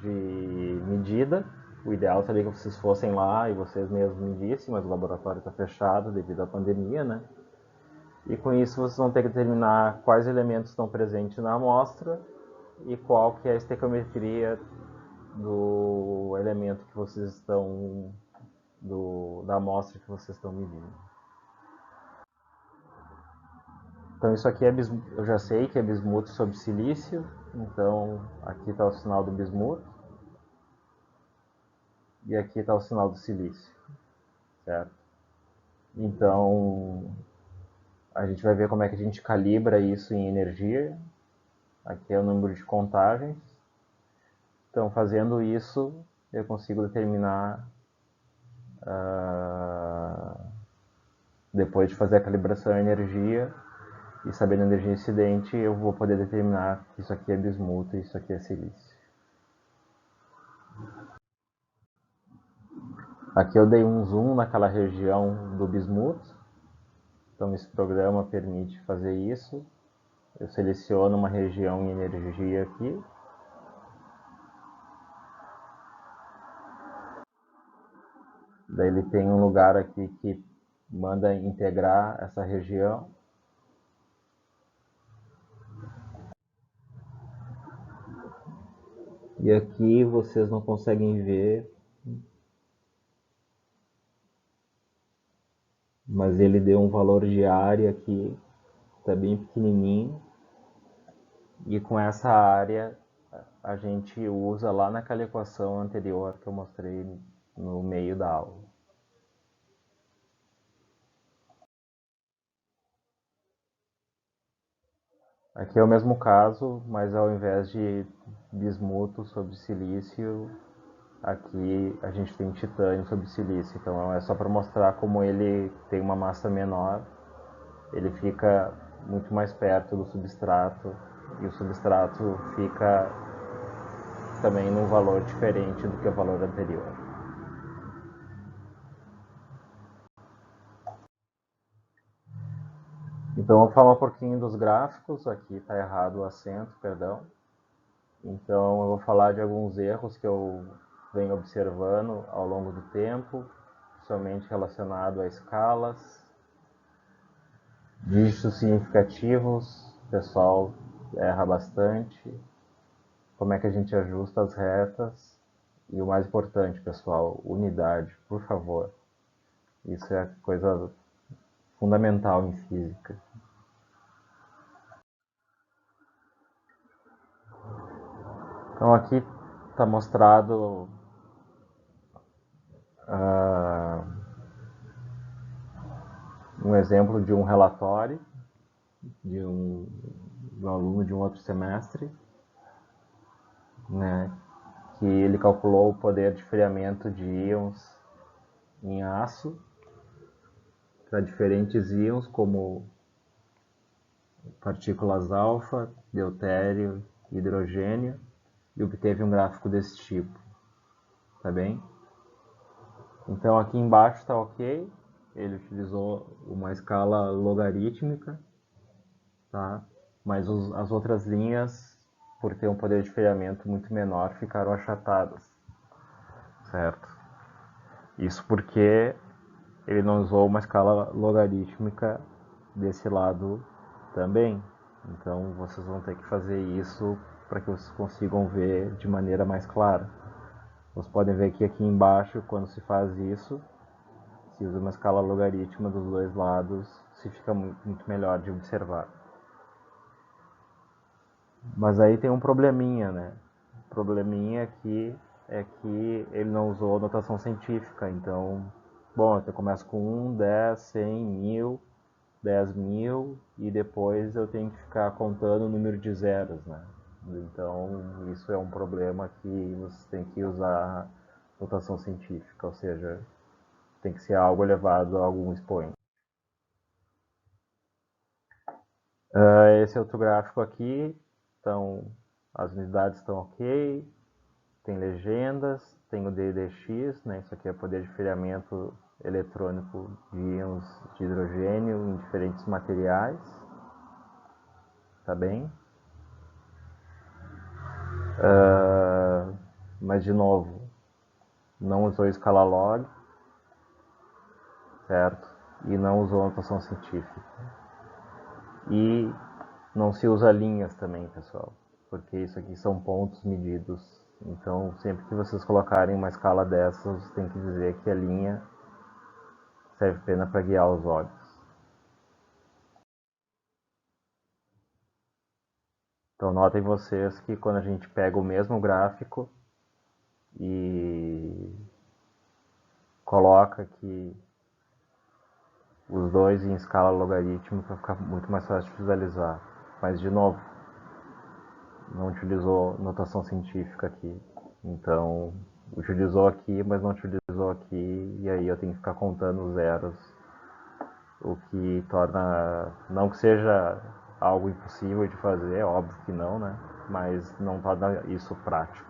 de medida. O ideal seria que vocês fossem lá e vocês mesmos medissem, mas o laboratório está fechado devido à pandemia, né? E com isso vocês vão ter que determinar quais elementos estão presentes na amostra e qual que é a estequiometria do elemento que vocês estão da amostra que vocês estão medindo. Então isso aqui eu já sei que é bismuto sobre silício, então aqui está o sinal do bismuto e aqui está o sinal do silício, certo? Então a gente vai ver como é que a gente calibra isso em energia. Aqui é o número de contagens. Então fazendo isso eu consigo determinar depois de fazer a calibração em energia e sabendo a energia incidente, eu vou poder determinar que isso aqui é bismuto e isso aqui é silício. Aqui eu dei um zoom naquela região do bismuto, então esse programa permite fazer isso. Eu seleciono uma região em energia aqui. Daí ele tem um lugar aqui que manda integrar essa região. E aqui vocês não conseguem ver, mas ele deu um valor de área aqui, está bem pequenininho. E com essa área a gente usa lá naquela equação anterior que eu mostrei no meio da aula. Aqui é o mesmo caso, mas ao invés de bismuto sobre silício, aqui a gente tem titânio sobre silício. Então é só para mostrar como ele tem uma massa menor, ele fica muito mais perto do substrato e o substrato fica também num valor diferente do que o valor anterior. Então vou falar um pouquinho dos gráficos, aqui está errado o acento, perdão. Então eu vou falar de alguns erros que eu venho observando ao longo do tempo, principalmente relacionado a escalas, dígitos significativos, o pessoal erra bastante, como é que a gente ajusta as retas e o mais importante, pessoal, unidade, por favor. Isso é coisa fundamental em física. Então aqui está mostrado um exemplo de um relatório de um aluno de um outro semestre, né, que ele calculou o poder de friamento de íons em aço. para diferentes íons, como partículas alfa, deutério, hidrogênio, e obteve um gráfico desse tipo, tá bem? Então aqui embaixo está ok, ele utilizou uma escala logarítmica, tá? Mas as outras linhas, por ter um poder de falhamento muito menor, ficaram achatadas, certo? Isso porque ele não usou uma escala logarítmica desse lado também. Então vocês vão ter que fazer isso para que vocês consigam ver de maneira mais clara. Vocês podem ver que aqui embaixo, quando se faz isso, se usa uma escala logarítmica dos dois lados, se fica muito melhor de observar. Mas aí tem um probleminha, né? O probleminha aqui é que ele não usou notação científica, então, bom, eu começo com 1, 10, 100, 1000, 10.000 e depois eu tenho que ficar contando o número de zeros, né? Então, isso é um problema que você tem que usar notação científica, ou seja, tem que ser algo elevado a algum expoente. Esse é outro gráfico aqui, então as unidades estão ok, tem legendas, tem o DDX, né? Isso aqui é poder de filhamento eletrônico de íons de hidrogênio em diferentes materiais, tá bem? Mas de novo, não usou escala log, certo? E não usou notação científica. E não se usa linhas também, pessoal, porque isso aqui são pontos medidos. Então, sempre que vocês colocarem uma escala dessas, tem que dizer que a linha serve apenas para guiar os olhos. Então, notem vocês que quando a gente pega o mesmo gráfico e coloca aqui os dois em escala logarítmica, fica muito mais fácil de visualizar. Mas, de novo, não utilizou notação científica aqui. Então, utilizou aqui, mas não utilizou aqui, e aí eu tenho que ficar contando os zeros, o que torna, não que seja algo impossível de fazer, é óbvio que não, né? Mas não torna isso prático.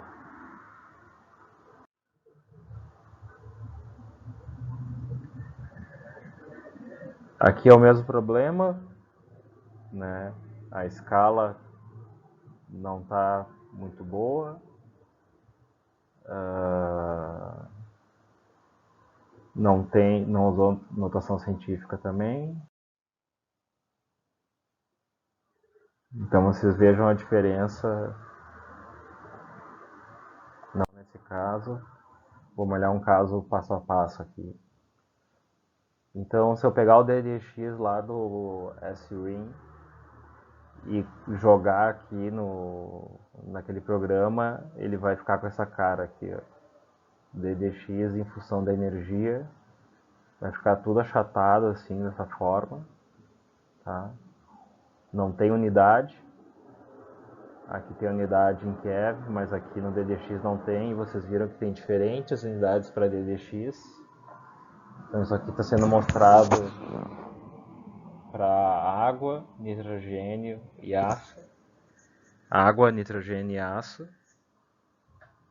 Aqui é o mesmo problema, né? A escala não está muito boa. Não usou notação científica também. Então vocês vejam a diferença. Não nesse caso. Vamos olhar um caso passo a passo aqui. Então, se eu pegar o DDX lá do SWIN e jogar aqui naquele programa, ele vai ficar com essa cara aqui, ó. DDX em função da energia, vai ficar tudo achatado assim, dessa forma, tá? Não tem unidade, aqui tem unidade em keV, mas aqui no DDX não tem, e vocês viram que tem diferentes unidades para DDX. Então isso aqui está sendo mostrado para água, nitrogênio e aço. Água, nitrogênio e aço.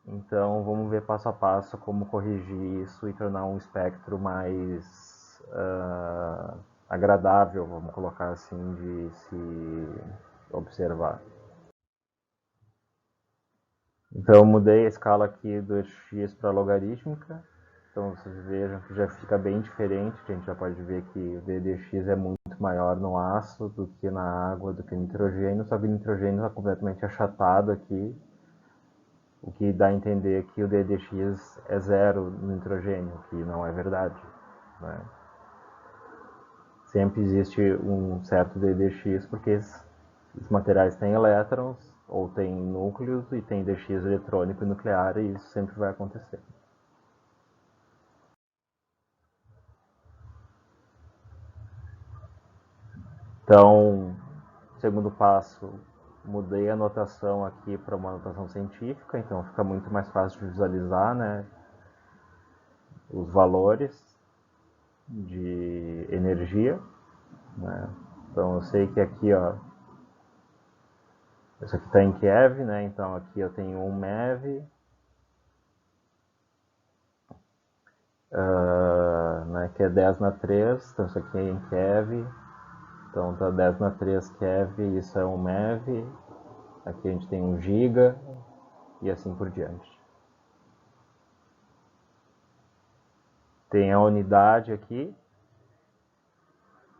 Então vamos ver passo a passo como corrigir isso e tornar um espectro mais agradável, vamos colocar assim, de se observar. Então eu mudei a escala aqui do x para logarítmica. Então vocês vejam que já fica bem diferente. A gente já pode ver que o d de x é muito maior no aço do que na água, do que no nitrogênio. Só que o nitrogênio está completamente achatado aqui, o que dá a entender que o d de x é zero no nitrogênio, o que não é verdade, né? Sempre existe um certo d de x porque os materiais têm elétrons ou têm núcleos e tem dx eletrônico e nuclear, e isso sempre vai acontecer. Então, segundo passo, mudei a notação aqui para uma notação científica, então fica muito mais fácil de visualizar, né, os valores. de energia, né? Então eu sei que aqui, ó, isso aqui está em keV, né? Então aqui eu tenho 1 MeV, né? Que é 10 na 3, então isso aqui é em keV, então tá 10 na 3 keV, isso é 1 MeV, aqui a gente tem 1 giga e assim por diante. Tem a unidade aqui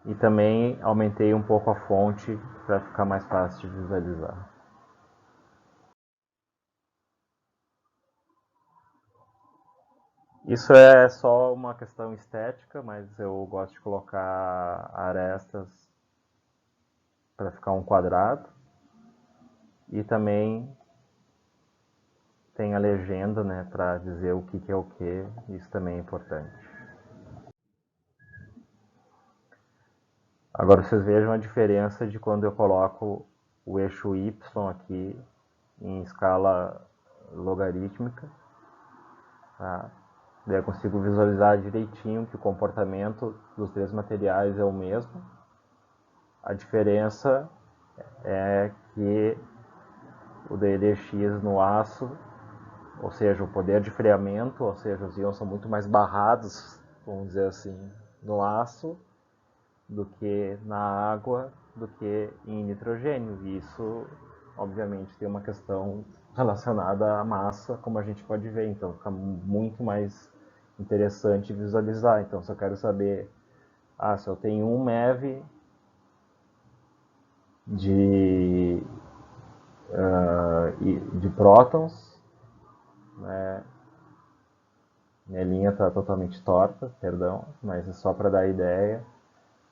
e também aumentei um pouco a fonte para ficar mais fácil de visualizar. Isso é só uma questão estética, mas eu gosto de colocar arestas para ficar um quadrado. E também tem a legenda, né, para dizer o que é o que. Isso também é importante. Agora vocês vejam a diferença de quando eu coloco o eixo Y aqui em escala logarítmica. Tá? Daí eu consigo visualizar direitinho que o comportamento dos três materiais é o mesmo. A diferença é que o DDX no aço, ou seja, o poder de freamento, ou seja, os íons são muito mais barrados, vamos dizer assim, no aço do que na água, do que em nitrogênio. E isso, obviamente, tem uma questão relacionada à massa, como a gente pode ver. Então, fica muito mais interessante visualizar. Então, se eu quero saber, se eu tenho 1 MeV de prótons, né? Minha linha está totalmente torta, perdão, mas é só para dar ideia.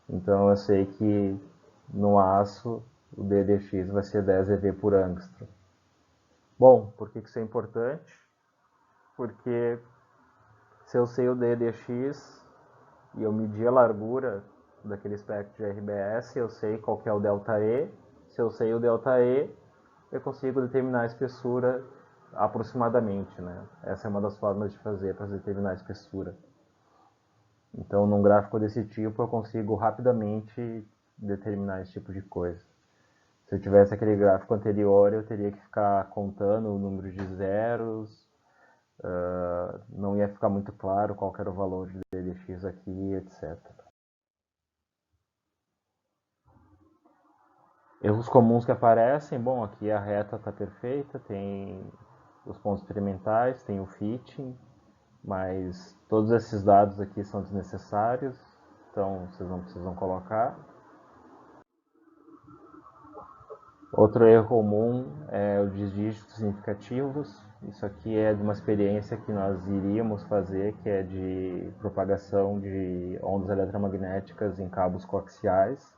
Então eu sei que no aço o DDX vai ser 10 eV por angstrom. Bom, por que isso é importante? Porque se eu sei o DDX e eu medir a largura daquele espectro de RBS, eu sei qual que é o ΔE. Se eu sei o ΔE, eu consigo determinar a espessura aproximadamente, né? Essa é uma das formas de fazer para determinar a espessura. Então, num gráfico desse tipo, eu consigo rapidamente determinar esse tipo de coisa. Se eu tivesse aquele gráfico anterior, eu teria que ficar contando o número de zeros, não ia ficar muito claro qual era o valor de DDX aqui, etc. Erros comuns que aparecem, bom, aqui a reta está perfeita, tem os pontos experimentais, tem o fitting, mas todos esses dados aqui são desnecessários, então vocês não precisam colocar. Outro erro comum é o de dígitos significativos. Isso aqui é de uma experiência que nós iríamos fazer, que é de propagação de ondas eletromagnéticas em cabos coaxiais.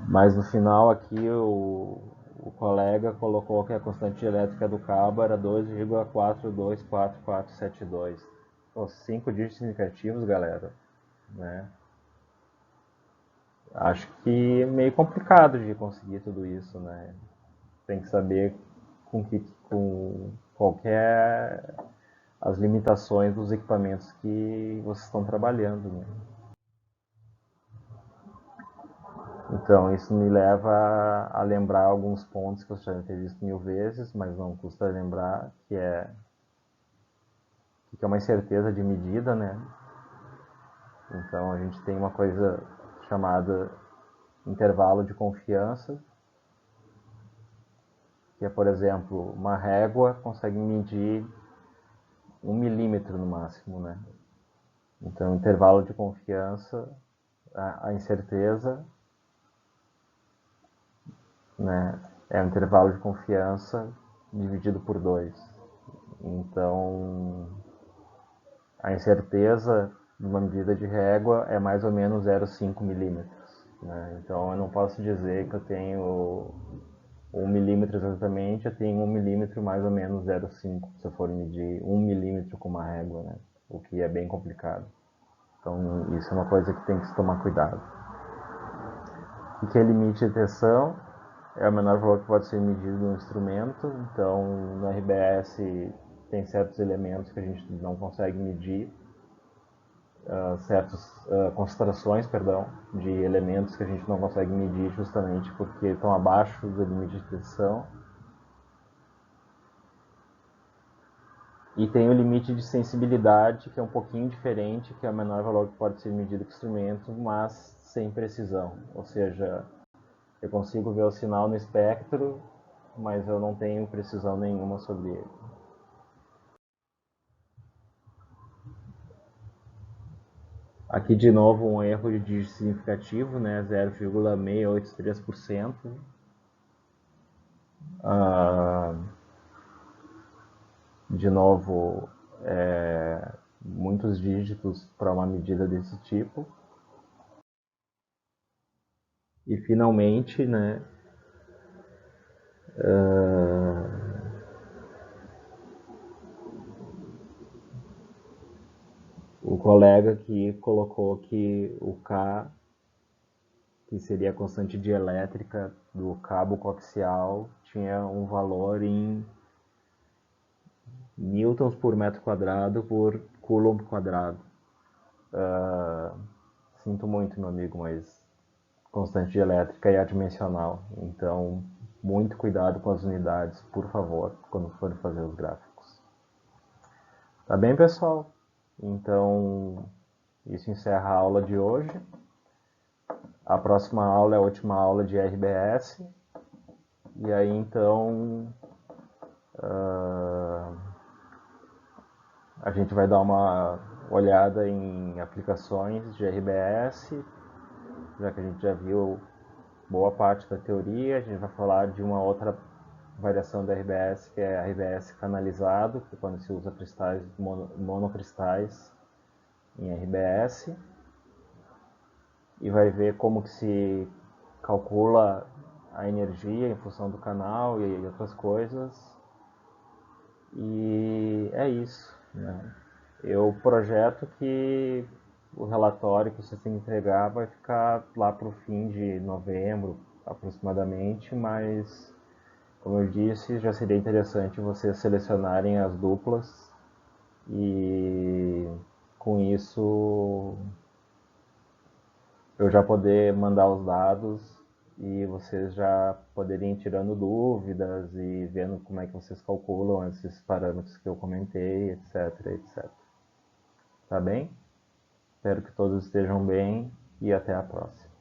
Mas no final aqui o colega colocou que a constante elétrica do cabo era 2,424472. 5 dígitos significativos, galera, né? Acho que é meio complicado de conseguir tudo isso, né? Tem que saber com qualquer as limitações dos equipamentos que vocês estão trabalhando, né? Então, isso me leva a lembrar alguns pontos que você já deve ter visto 1000 vezes, mas não custa lembrar, que é uma incerteza de medida, né? Então, a gente tem uma coisa chamada intervalo de confiança, que é, por exemplo, uma régua consegue medir 1 milímetro no máximo, né? Então, intervalo de confiança, a incerteza, né, é um intervalo de confiança dividido por 2. Então, a incerteza de uma medida de régua é mais ou menos 0,5 milímetros. Né? Então, eu não posso dizer que eu tenho 1 milímetro exatamente, eu tenho 1 milímetro mais ou menos 0,5, se eu for medir 1 milímetro com uma régua, né? O que é bem complicado. Então, isso é uma coisa que tem que se tomar cuidado. O que é limite de tensão? É o menor valor que pode ser medido no instrumento. Então, no RBS tem certos elementos que a gente não consegue medir. certas concentrações, perdão, de elementos que a gente não consegue medir justamente porque estão abaixo do limite de detecção. E tem o limite de sensibilidade, que é um pouquinho diferente, que é o menor valor que pode ser medido com o instrumento, mas sem precisão. Ou seja, eu consigo ver o sinal no espectro, mas eu não tenho precisão nenhuma sobre ele. Aqui de novo um erro de dígito significativo, né, 0,683%. De novo, muitos dígitos para uma medida desse tipo. E finalmente, né, o colega que colocou que o K, que seria a constante dielétrica do cabo coaxial, tinha um valor em newtons por metro quadrado por coulomb quadrado. Sinto muito, meu amigo, mas constante dielétrica é adimensional. Então, muito cuidado com as unidades, por favor, quando forem fazer os gráficos. Tá bem, pessoal? Então, isso encerra a aula de hoje. A próxima aula é a última aula de RBS. E aí, então, a gente vai dar uma olhada em aplicações de RBS, já que a gente já viu boa parte da teoria. A gente vai falar de uma outra variação da RBS, que é RBS canalizado, que é quando se usa cristais monocristais em RBS, e vai ver como que se calcula a energia em função do canal e outras coisas. E é isso, né? Eu projeto que o relatório que você tem que entregar vai ficar lá para o fim de novembro, aproximadamente, mas, como eu disse, já seria interessante vocês selecionarem as duplas e, com isso, eu já poder mandar os dados e vocês já poderem ir tirando dúvidas e vendo como é que vocês calculam esses parâmetros que eu comentei, etc, etc. Tá bem? Espero que todos estejam bem e até a próxima.